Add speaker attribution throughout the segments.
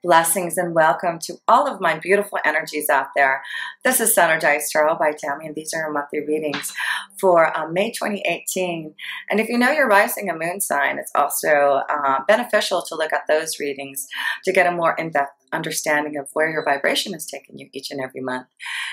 Speaker 1: Blessings and welcome to all of my beautiful energies out there. This is Energized Tarot by Tammy, and these are our monthly readings for May 2018. And if you know your rising and moon sign, it's also beneficial to look at those readings to get a more in-depth understanding of where your vibration is taking you each and every month.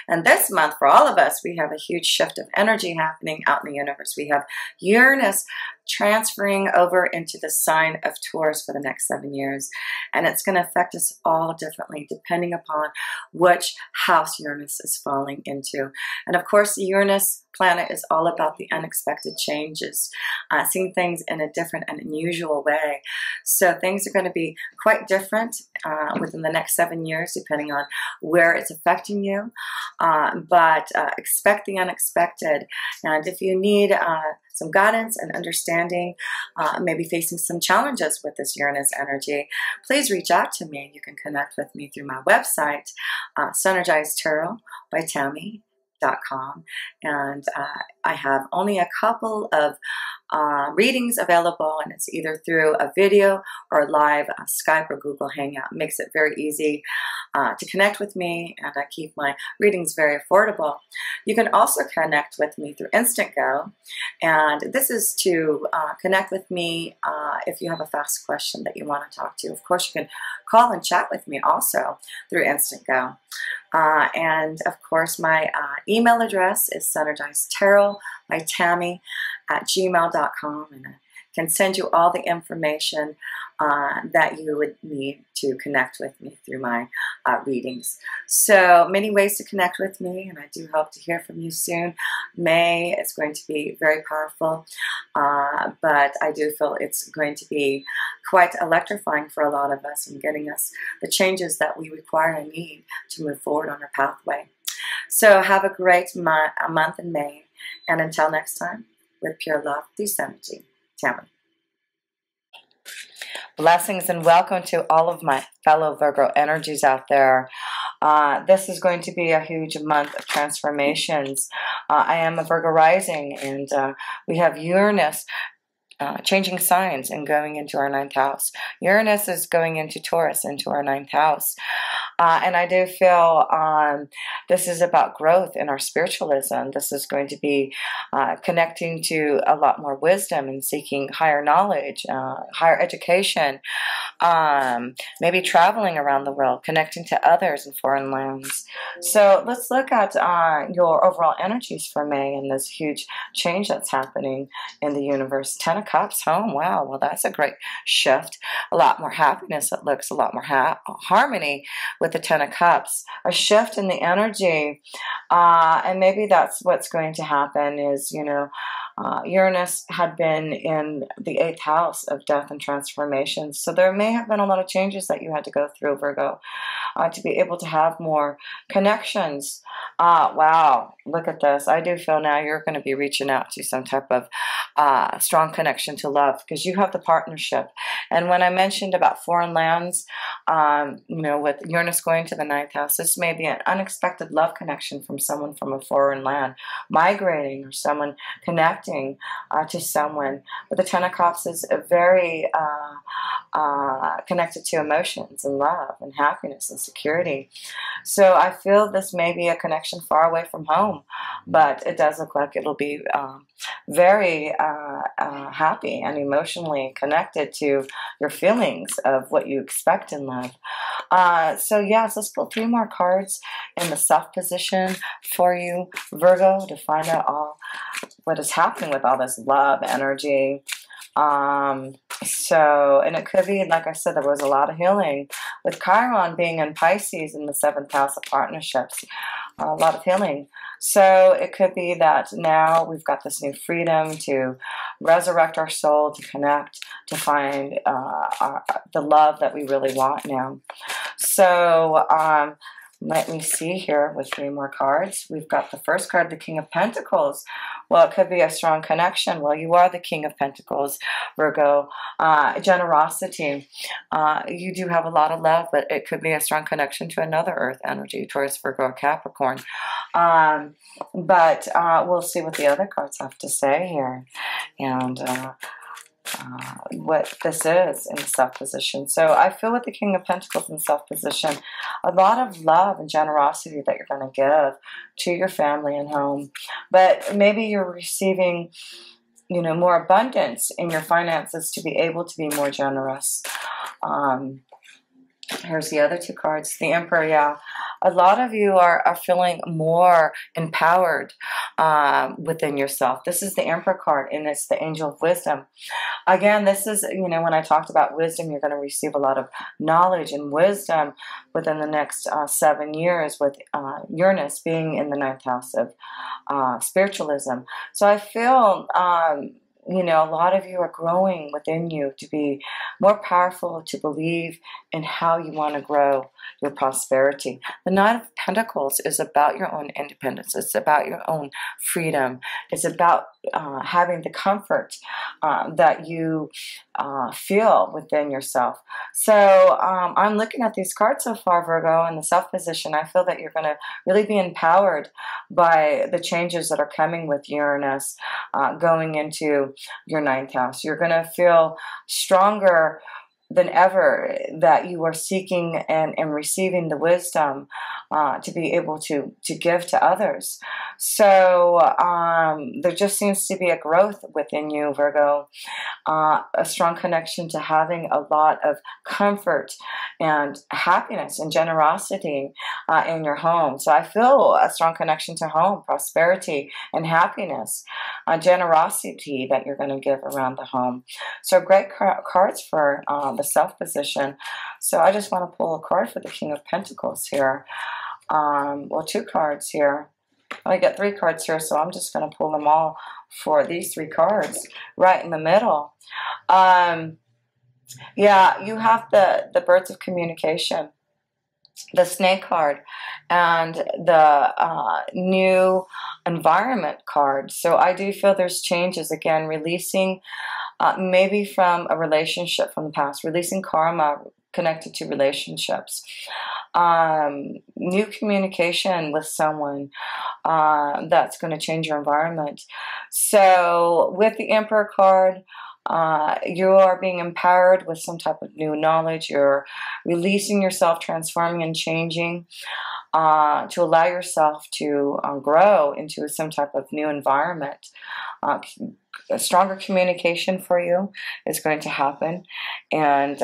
Speaker 1: And this month, for all of us, we have a huge shift of energy happening out in the universe. We have Uranus transferring over into the sign of Taurus for the next 7 years. And it's going to affect us all differently depending upon which house Uranus is falling into. And of course, the Uranus planet is all about the unexpected changes, seeing things in a different and unusual way. So things are going to be quite different within the next 7 years, depending on where it's affecting you. But expect the unexpected. And if you need some guidance and understanding, maybe facing some challenges with this Uranus energy, please reach out to me. You can connect with me through my website, Energized Tarot by Tammy.com, and I have only a couple of readings available, and it's either through a video or live Skype or Google Hangout. It makes it very easy to connect with me, and I keep my readings very affordable. You can also connect with me through Instant Go, and this is to connect with me if you have a fast question that you want to talk to. Of course, you can call and chat with me also through Instant Go. And of course, my email address is energizedtarot by Tammy at gmail.com, and I can send you all the information that you would need to connect with me through my readings. So many ways to connect with me, and I do hope to hear from you soon. May is going to be very powerful, but I do feel it's going to be quite electrifying for a lot of us and getting us the changes that we require and need to move forward on our pathway. So have a great month in May, and until next time, with pure love, this energy, Tammy. Blessings and welcome to all of my fellow Virgo energies out there. This is going to be a huge month of transformations. I am a Virgo rising, and we have Uranus changing signs and going into our 9th house. Uranus is going into Taurus, into our 9th house. And I do feel this is about growth in our spiritualism. This is going to be connecting to a lot more wisdom and seeking higher knowledge, higher education, maybe traveling around the world, connecting to others in foreign lands. So let's look at your overall energies for May and this huge change that's happening in the universe. 10 of Cups home. Wow, well, that's a great shift. A lot more happiness, it looks, a lot more harmony with the 10 of Cups. A shift in the energy, and maybe that's what's going to happen is, you know, Uranus had been in the 8th house of death and transformation. So there may have been a lot of changes that you had to go through, Virgo, to be able to have more connections. Wow, look at this. I do feel now you're going to be reaching out to some type of strong connection to love, because you have the partnership. And when I mentioned about foreign lands, you know, with Uranus going to the 9th house, this may be an unexpected love connection from someone from a foreign land, migrating, or someone connecting to someone. But the 10 of Cups is a very connected to emotions and love and happiness and security. So I feel this may be a connection far away from home, but it does look like it'll be very happy and emotionally connected to your feelings of what you expect in love. So yes, let's pull 3 more cards in the self position for you, Virgo, to find out all what is happening with all this love energy. So, and it could be, like I said, there was a lot of healing with Chiron being in Pisces in the 7th house of partnerships. A lot of healing. So it could be that now we've got this new freedom to resurrect our soul, to connect, to find the love that we really want now. So let me see here with 3 more cards. We've got the first card, the King of Pentacles. Well, it could be a strong connection. Well, you are the King of Pentacles, Virgo. Generosity. You do have a lot of love, but it could be a strong connection to another Earth energy, Taurus, Virgo, or Capricorn. But we'll see what the other cards have to say here. And what this is in the Self position. So I feel with the King of Pentacles in Self position, a lot of love and generosity that you're going to give to your family and home. But maybe you're receiving, you know, more abundance in your finances to be able to be more generous. Here's the other two cards. The Emperor, yeah. A lot of you are feeling more empowered within yourself. This is the Emperor card, and it's the Angel of Wisdom. Again, this is, you know, when I talked about wisdom, you're going to receive a lot of knowledge and wisdom within the next 7 years, with Uranus being in the 9th house of spiritualism. So I feel you know, a lot of you are growing within you to be more powerful, to believe in how you want to grow your prosperity. The Knight of Pentacles is about your own independence. It's about your own freedom. It's about having the comfort that you feel within yourself. So I'm looking at these cards so far, Virgo, in the Self position. I feel that you're going to really be empowered by the changes that are coming with Uranus going into your 9th house. You're going to feel stronger than ever that you are seeking and receiving the wisdom to be able to give to others. So there just seems to be a growth within you, Virgo, a strong connection to having a lot of comfort and happiness and generosity in your home. So I feel a strong connection to home, prosperity and happiness, generosity that you're going to give around the home. So great cards for the Self position. So I just want to pull a card for the King of Pentacles here. Well, 2 cards here. I get 3 cards here, so I'm just going to pull them all for these 3 cards right in the middle. Yeah, you have the Birds of Communication, the Snake card, and the New Environment card. So I do feel there's changes, again, releasing maybe from a relationship from the past, releasing karma connected to relationships, new communication with someone that's going to change your environment. So with the Emperor card, you are being empowered with some type of new knowledge. You're releasing yourself, transforming and changing to allow yourself to grow into some type of new environment. A stronger communication for you is going to happen. And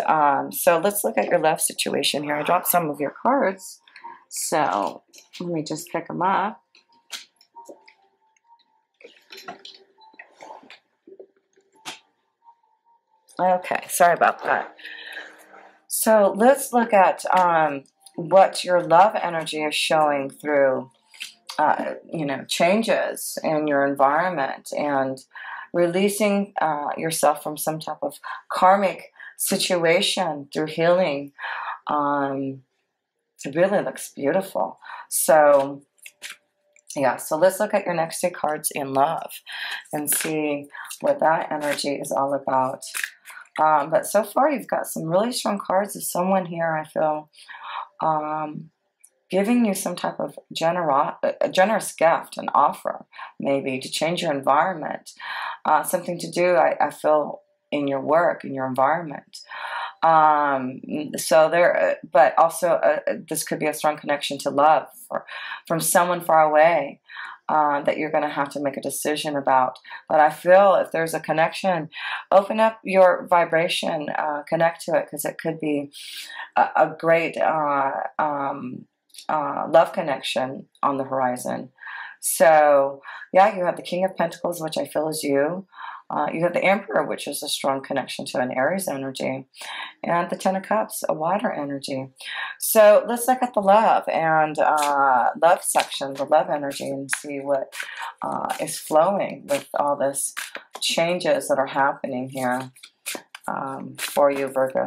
Speaker 1: so let's look at your love situation here. I dropped some of your cards, so let me just pick them up. Okay, sorry about that. So let's look at what your love energy is showing through, you know, changes in your environment and releasing yourself from some type of karmic situation through healing. It really looks beautiful. So yeah, so let's look at your next 2 cards in love and see what that energy is all about. But so far you've got some really strong cards of someone here, I feel, giving you some type of generous gift, an offer, maybe to change your environment, something to do, I feel, in your work, in your environment. So there, but also this could be a strong connection to love from someone far away that you're going to have to make a decision about. But I feel if there's a connection, open up your vibration, connect to it, because it could be a great love connection on the horizon. So yeah, you have the King of Pentacles, which I feel is you. You have the Emperor, which is a strong connection to an Aries energy, and the Ten of Cups, a water energy. So let's look at the love and love section, the love energy, and see what is flowing with all this changes that are happening here for you, Virgo.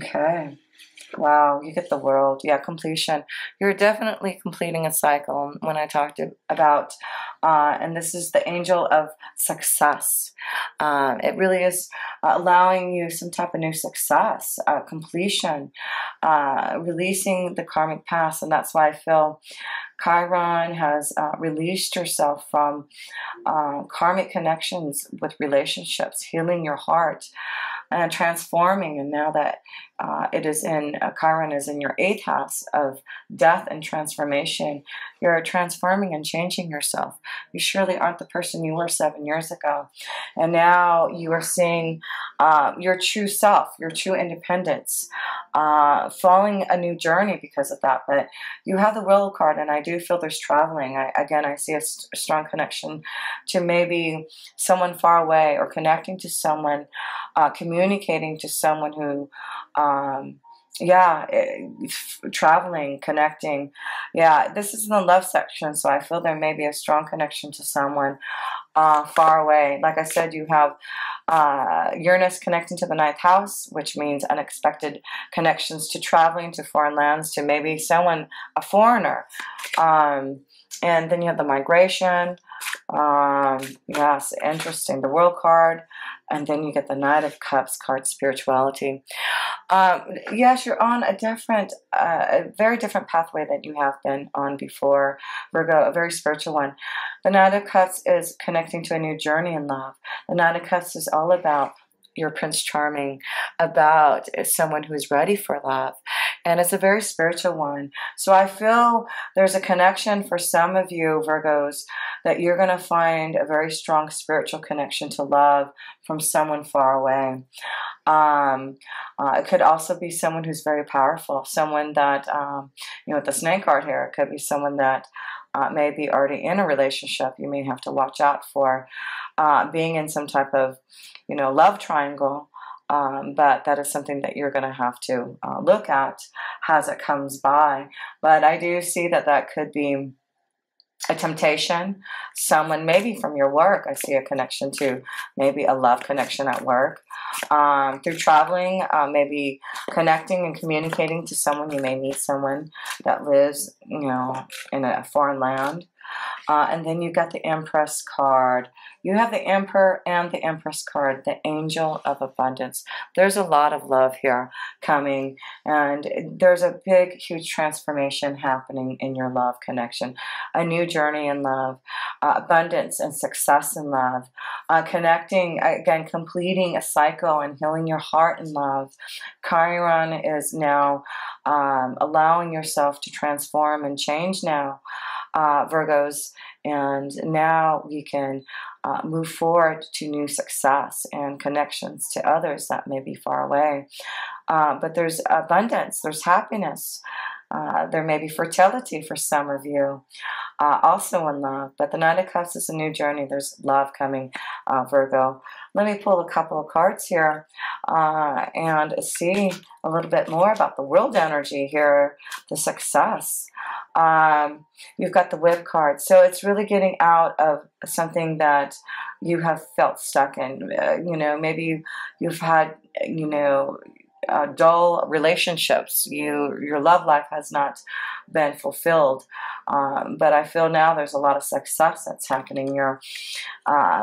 Speaker 1: Okay. Wow, you get the World. Yeah, completion. You're definitely completing a cycle. When I talked about, and this is the Angel of success. It really is allowing you some type of new success, completion, releasing the karmic past. And that's why I feel Chiron has released yourself from karmic connections with relationships, healing your heart, and transforming. And now that it is in, Chiron is in your 8th house of death and transformation, you're transforming and changing yourself. You surely aren't the person you were 7 years ago. And now you are seeing your true self, your true independence, following a new journey because of that. But you have the Will card, and I do feel there's traveling. Again, I see a strong connection to maybe someone far away, or connecting to someone, communicating to someone who, traveling, connecting. Yeah, this is in the love section, so I feel there may be a strong connection to someone far away. Like I said, you have Uranus connecting to the 9th house, which means unexpected connections to traveling to foreign lands, to maybe someone, a foreigner. And then you have the migration. Yes, interesting. The World card. And then you get the Knight of Cups card, spirituality. Yes, you're on a different, a very different pathway than you have been on before, Virgo, a very spiritual one. The Knight of Cups is connecting to a new journey in love. The Knight of Cups is all about your Prince Charming, about someone who's ready for love. And it's a very spiritual one. So I feel there's a connection for some of you, Virgos, that you're going to find a very strong spiritual connection to love from someone far away. It could also be someone who's very powerful, someone that, with the Snake card here, it could be someone that may be already in a relationship. You may have to watch out for being in some type of, love triangle. But that is something that you're going to have to look at as it comes by. But I do see that that could be a temptation. Someone maybe from your work. I see a connection to maybe a love connection at work. Through traveling, maybe connecting and communicating to someone. You may meet someone that lives, in a foreign land. And then you got the Empress card. You have the Emperor and the Empress card, the Angel of Abundance. There's a lot of love here coming, and there's a big, huge transformation happening in your love connection. A new journey in love, abundance and success in love, connecting, again, completing a cycle and healing your heart in love. Chiron is now allowing yourself to transform and change now, Virgos, and now we can move forward to new success and connections to others that may be far away. But there's abundance, there's happiness, there may be fertility for some of you, also in love. But the Knight of Cups is a new journey. There's love coming, Virgo. Let me pull a couple of cards here and see a little bit more about the world energy here, the success. You've got the Whip card. So it's really getting out of something that you have felt stuck in. Maybe you've had, dull relationships. Your love life has not been fulfilled. But I feel now there's a lot of success that's happening. You're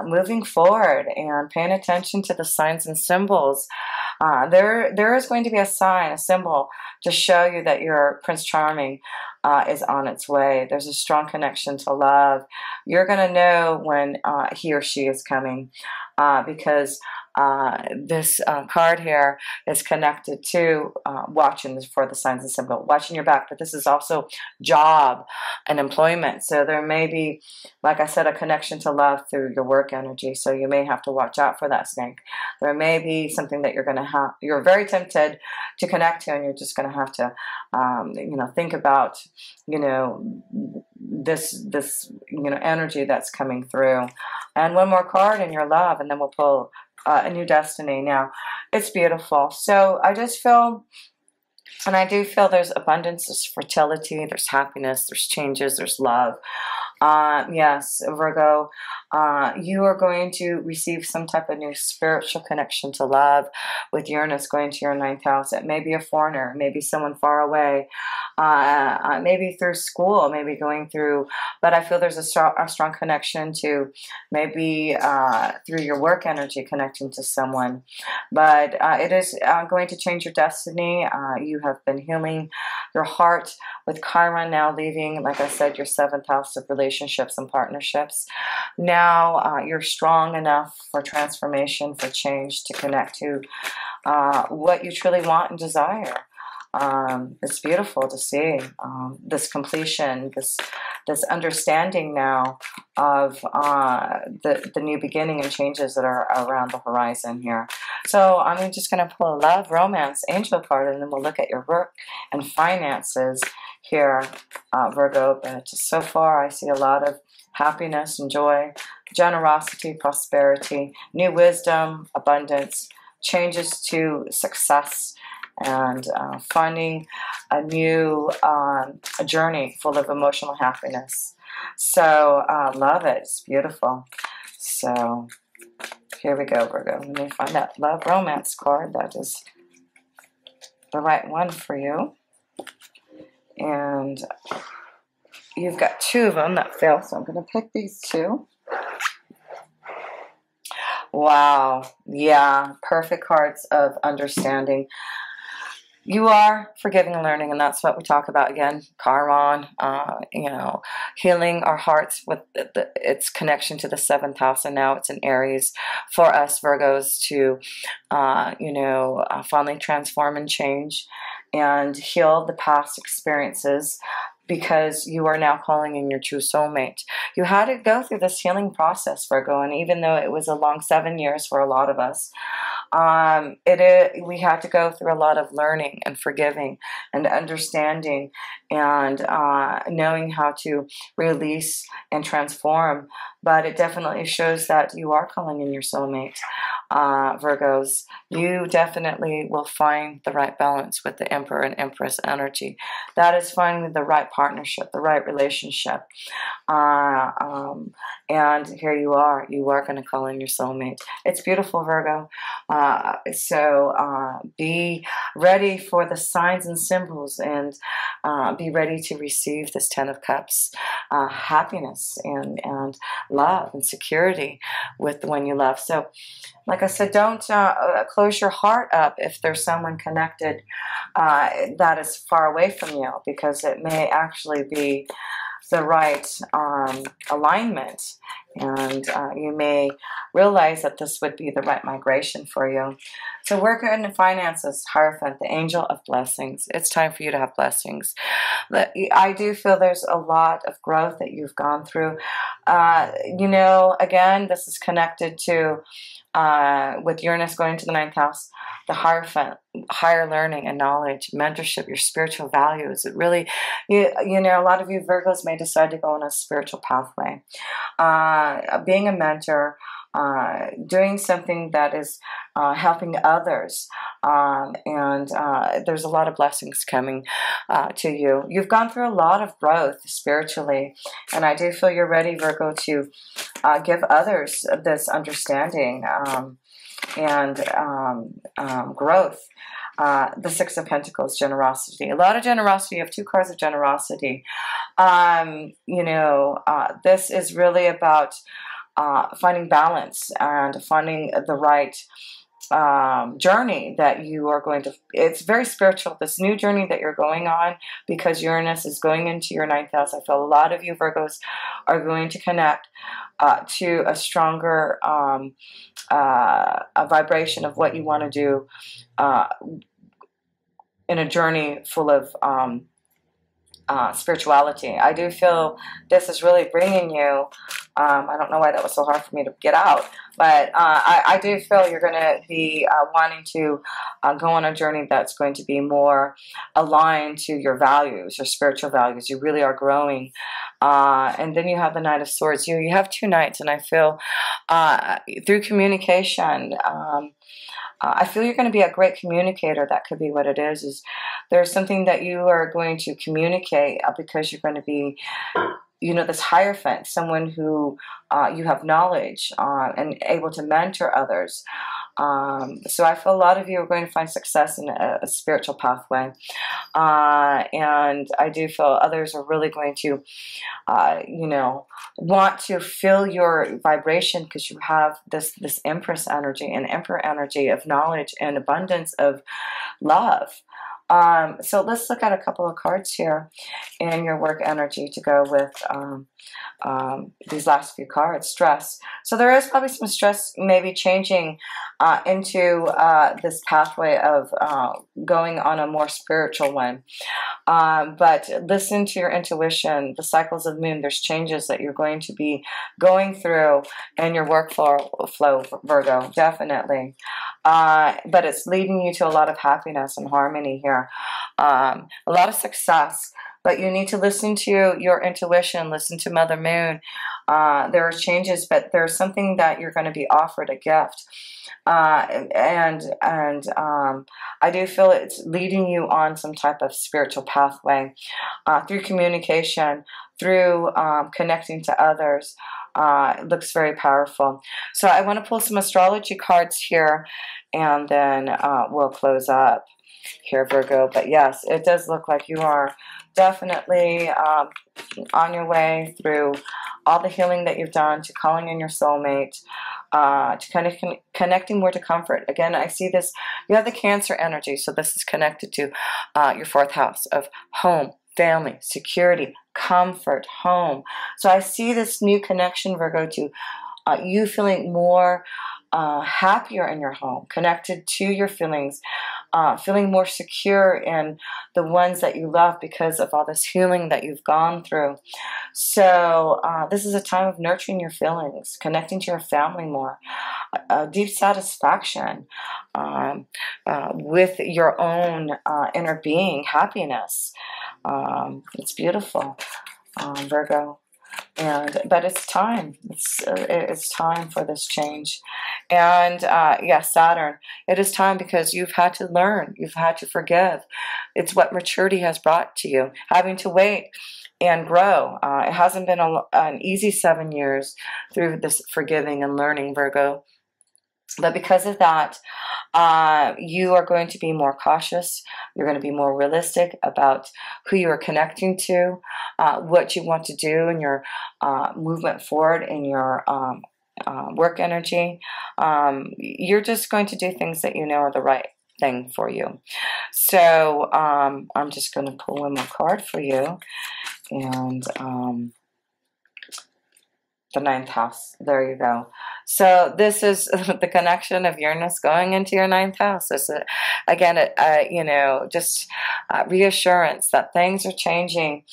Speaker 1: moving forward and paying attention to the signs and symbols. There is going to be a sign, a symbol, to show you that your Prince Charming is on its way. There's a strong connection to love. You're going to know when he or she is coming, because this card here is connected to watching for the signs and symbols, watching your back. But this is also job and employment. So there may be, like I said, a connection to love through your work energy. So you may have to watch out for that snake. There may be something that you're very tempted to connect to, and you're just going to have to, think about, this energy that's coming through. And one more card in your love, and then we'll pull a new destiny. Now, it's beautiful. So I just feel, and I do feel there's abundance, there's fertility, there's happiness, there's changes, there's love. Yes, Virgo, You are going to receive some type of new spiritual connection to love with Uranus going to your 9th house. It may be a foreigner, maybe someone far away, maybe through school, maybe going through, but I feel there's a strong connection to maybe through your work energy connecting to someone. But it is going to change your destiny. You have been healing your heart with Chiron now leaving, like I said, your 7th house of relationships and partnerships. Now you're strong enough for transformation, for change, to connect to what you truly want and desire. It's beautiful to see this completion, this understanding now of the new beginning and changes that are around the horizon here. So I'm just going to pull a love, romance, angel card, and then we'll look at your work and finances here, Virgo. But just so far, I see a lot of happiness and joy, generosity, prosperity, new wisdom, abundance, changes to success, and finding a new a journey full of emotional happiness. So love it. It's beautiful. So here we go, Virgo. Let me find that love romance card that is the right one for you. And you've got 2 of them that fail, so I'm going to pick these 2. Wow. Yeah. Perfect cards of understanding. You are forgiving and learning, and that's what we talk about again. Chiron, you know, healing our hearts with its connection to the 7th house, and now it's in Aries for us Virgos to, you know, finally transform and change and heal the past experiences, because you are now calling in your true soulmate. You had to go through this healing process, Virgo, and even though it was a long 7 years for a lot of us, we had to go through a lot of learning and forgiving and understanding and knowing how to release and transform. But it definitely shows that you are calling in your soulmate, Virgos. You definitely will find the right balance with the Emperor and Empress energy. That is finding the right partnership, the right relationship. And here you are going to call in your soulmate. It's beautiful, Virgo. So be ready for the signs and symbols, and be ready to receive this 10 of Cups, happiness and love and security with the one you love. So like I said, don't close your heart up if there's someone connected that is far away from you, because it may actually be the right alignment, and you may realize that this would be the right migration for you. So work in the finances, Hierophant, the angel of blessings. It's time for you to have blessings. I do feel there's a lot of growth that you've gone through. You know, again, this is connected to with Uranus going to the 9th house, the Hierophant, higher learning and knowledge, mentorship, your spiritual values. It really, you know, a lot of you Virgos may decide to go on a spiritual pathway. Being a mentor, doing something that is helping others, and there's a lot of blessings coming to you. You've gone through a lot of growth spiritually, and I do feel you're ready, Virgo, to give others this understanding and growth. The 6 of Pentacles, generosity. A lot of generosity. You have 2 cards of generosity. You know, this is really about finding balance and finding the right journey that you are going to. It's very spiritual, this new journey that you're going on, because Uranus is going into your 9th house. I feel a lot of you Virgos are going to connect to a stronger a vibration of what you want to do in a journey full of spirituality. I do feel this is really bringing you, I don't know why that was so hard for me to get out, but I do feel you're going to be wanting to go on a journey that's going to be more aligned to your values, your spiritual values. You really are growing. And then you have the Knight of Swords. You have 2 knights, and I feel through communication, I feel you're going to be a great communicator. That could be what it is there's something that you are going to communicate because you're going to be you know, this Hierophant, someone who you have knowledge and able to mentor others. So I feel a lot of you are going to find success in a spiritual pathway. And I do feel others are really going to, you know, want to feel your vibration, because you have this Empress energy and Emperor energy of knowledge and abundance of love. So let's look at a couple of cards here in your work energy to go with these last few cards. Stress. So there is probably some stress maybe changing into this pathway of going on a more spiritual one. But listen to your intuition, the cycles of moon. There's changes that you're going to be going through in your workflow, Virgo, definitely. But it's leading you to a lot of happiness and harmony here. A lot of success. But you need to listen to your intuition, listen to Mother Moon. There are changes, but there's something that you're going to be offered, a gift. I do feel it's leading you on some type of spiritual pathway through communication, through connecting to others. It looks very powerful. So I want to pull some astrology cards here, and then we'll close up here, Virgo. But yes, it does look like you are definitely on your way through all the healing that you've done, to calling in your soulmate, to kind of connecting more to comfort. Again, I see this, you have the Cancer energy, so this is connected to your 4th house of home, family, security, comfort, home. So I see this new connection, Virgo, to you feeling more happier in your home, connected to your feelings, feeling more secure in the ones that you love because of all this healing that you've gone through. So this is a time of nurturing your feelings, connecting to your family more, deep satisfaction with your own inner being, happiness. It's beautiful, Virgo. But it's time. It's time for this change. And yes, Saturn, it is time, because you've had to learn. You've had to forgive. It's what maturity has brought to you, having to wait and grow. It hasn't been an easy 7 years through this forgiving and learning, Virgo. But because of that, you are going to be more cautious. You're going to be more realistic about who you are connecting to, what you want to do in your movement forward in your work energy. You're just going to do things that you know are the right thing for you. So I'm just going to pull one more card for you. And the 9th house. There you go. So this is the connection of Uranus going into your 9th house. This is, again, you know, just reassurance that things are changing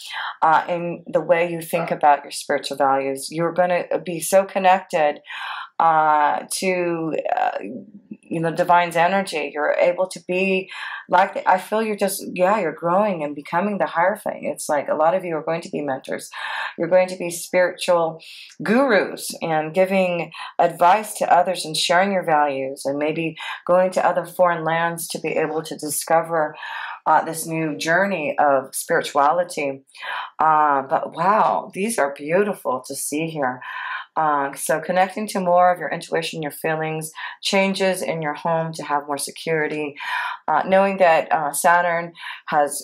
Speaker 1: in the way you think about your spiritual values. You're going to be so connected to you know, divine's energy. You're able to be like, I feel you're just, yeah, you're growing and becoming the Hierophant. It's like a lot of you are going to be mentors. You're going to be spiritual gurus and giving advice to others and sharing your values, and maybe going to other foreign lands to be able to discover this new journey of spirituality. But wow, these are beautiful to see here. So connecting to more of your intuition, your feelings, changes in your home to have more security, knowing that Saturn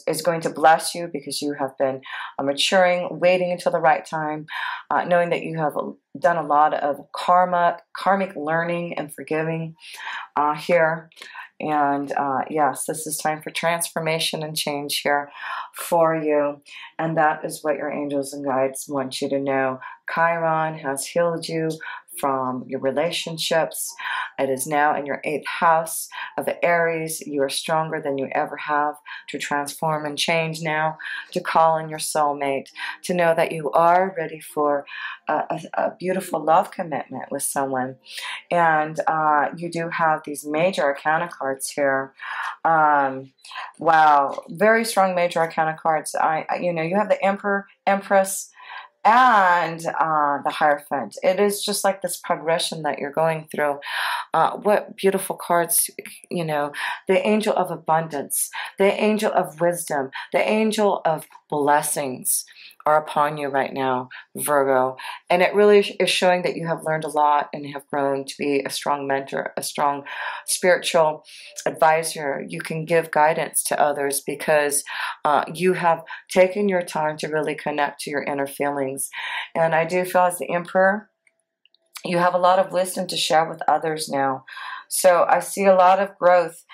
Speaker 1: is going to bless you because you have been maturing, waiting until the right time, knowing that you have done a lot of karmic learning and forgiving here. And yes, this is time for transformation and change here for you. And that is what your angels and guides want you to know. Chiron has healed you from your relationships. It is now in your 8th house of the Aries. You are stronger than you ever have to transform and change now, to call in your soulmate, to know that you are ready for a beautiful love commitment with someone. And you do have these major arcana cards here. Wow, very strong major arcana cards. You know, you have the Emperor, Empress, and the Hierophant. It is just like this progression that you're going through. What beautiful cards, you know, the angel of abundance, the angel of wisdom, the angel of blessings are upon you right now, Virgo. And it really is showing that you have learned a lot and have grown to be a strong mentor, a strong spiritual advisor. You can give guidance to others because you have taken your time to really connect to your inner feelings. And I do feel as the Emperor, you have a lot of wisdom to share with others now. So I see a lot of growth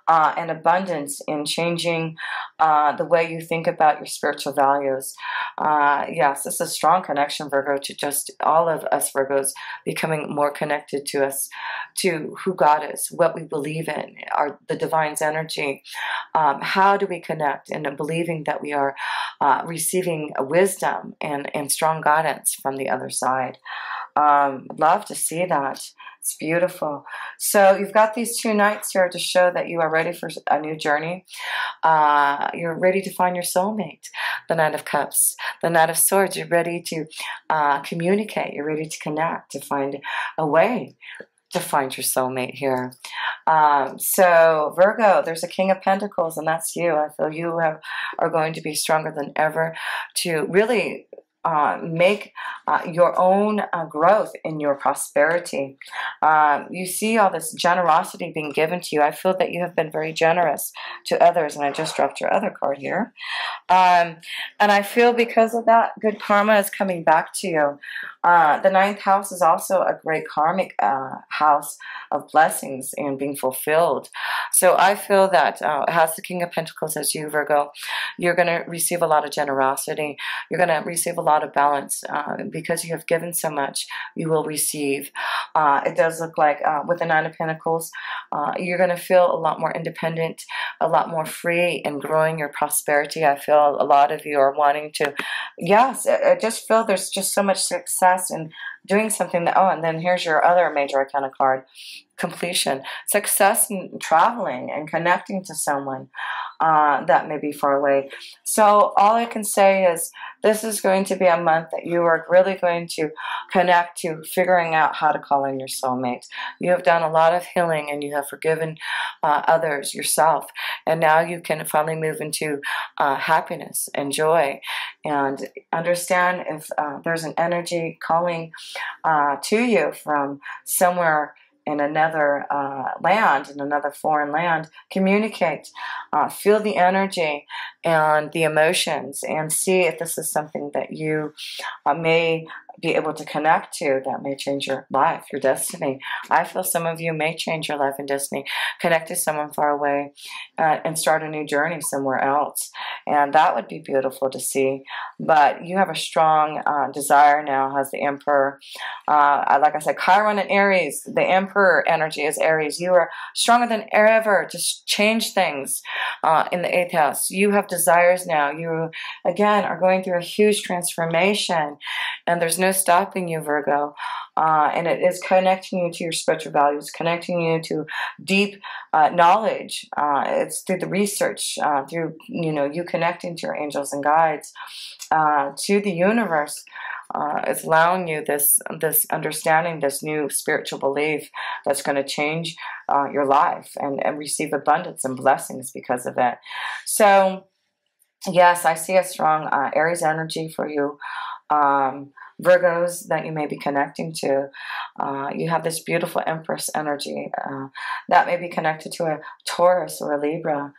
Speaker 1: and abundance in changing the way you think about your spiritual values. Yes, it's a strong connection, Virgo, to just all of us Virgos becoming more connected to us, to who God is, what we believe in, the divine's energy. How do we connect in believing that we are receiving wisdom and strong guidance from the other side? Love to see that. It's beautiful. So you've got these two knights here to show that you are ready for a new journey. You're ready to find your soulmate. The Knight of Cups, the Knight of Swords. You're ready to communicate. You're ready to connect, to find a way to find your soulmate here. So Virgo, there's a King of Pentacles, and that's you. I feel you are going to be stronger than ever to really make your own growth in your prosperity. You see all this generosity being given to you. I feel that you have been very generous to others, and I just dropped your other card here. And I feel because of that, good karma is coming back to you. The ninth house is also a great karmic house of blessings and being fulfilled. So I feel that it has the King of Pentacles as you, Virgo. You're going to receive a lot of generosity. You're going to receive a lot of balance. Because you have given so much, you will receive. It does look like with the Nine of Pentacles, you're going to feel a lot more independent, a lot more free in growing your prosperity. I feel a lot of you are wanting to, yes, I just feel there's just so much success in doing something that, oh, and then here's your other major arcana card, completion, success in traveling and connecting to someone that may be far away. So all I can say is this is going to be a month that you are really going to connect to figuring out how to call in your soulmate. You have done a lot of healing and you have forgiven others, yourself, and now you can finally move into happiness and joy and understand if there's an energy calling to you from somewhere in another land, in another foreign land. Communicate, feel the energy and the emotions, and see if this is something that you may be able to connect to that may change your life, your destiny. I feel some of you may change your life and destiny, connect to someone far away and start a new journey somewhere else. And that would be beautiful to see. But you have a strong desire now as the Emperor. Like I said, Chiron and Aries, the Emperor energy is Aries. You are stronger than ever to change things in the 8th house. You have desires now. You, again, are going through a huge transformation, and there's no stopping you, Virgo. And it is connecting you to your spiritual values, connecting you to deep knowledge. It's through the research, through you connecting to your angels and guides, to the universe. It's allowing you this understanding, this new spiritual belief that's going to change your life and receive abundance and blessings because of it. So yes, I see a strong Aries energy for you. Virgos that you may be connecting to. You have this beautiful Empress energy that may be connected to a Taurus or a Libra,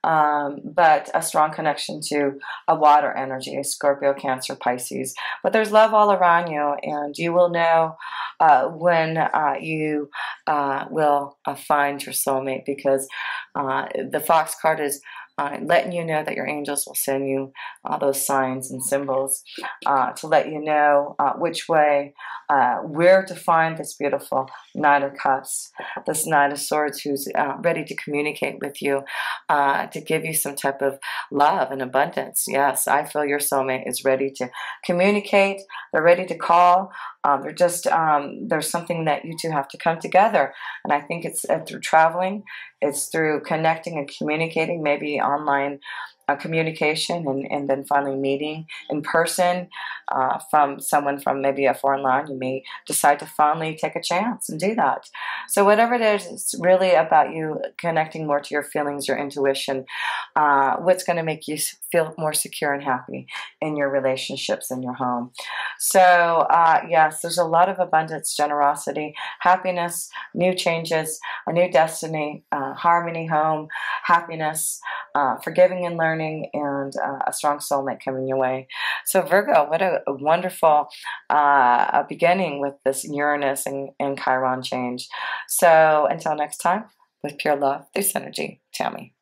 Speaker 1: but a strong connection to a water energy, a Scorpio, Cancer, Pisces. But there's love all around you, and you will know when you will find your soulmate, because the Fox card is letting you know that your angels will send you all those signs and symbols to let you know which way, where to find this beautiful Knight of Cups, this Knight of Swords who's ready to communicate with you, to give you some type of love and abundance. Yes, I feel your soulmate is ready to communicate. They're ready to call. They're just, there's something that you two have to come together. And I think it's through traveling. It's through connecting and communicating, maybe online communication, and then finally meeting in person from someone from maybe a foreign land. You may decide to finally take a chance and do that. So whatever it is, it's really about you connecting more to your feelings, your intuition, what's going to make you feel more secure and happy in your relationships, in your home. So yes, there's a lot of abundance, generosity, happiness, new changes, a new destiny, harmony, home, happiness, forgiving and learning, and a strong soulmate coming your way. So Virgo, what a wonderful beginning with this Uranus and Chiron change. So until next time, with pure love, through synergy, Tammy.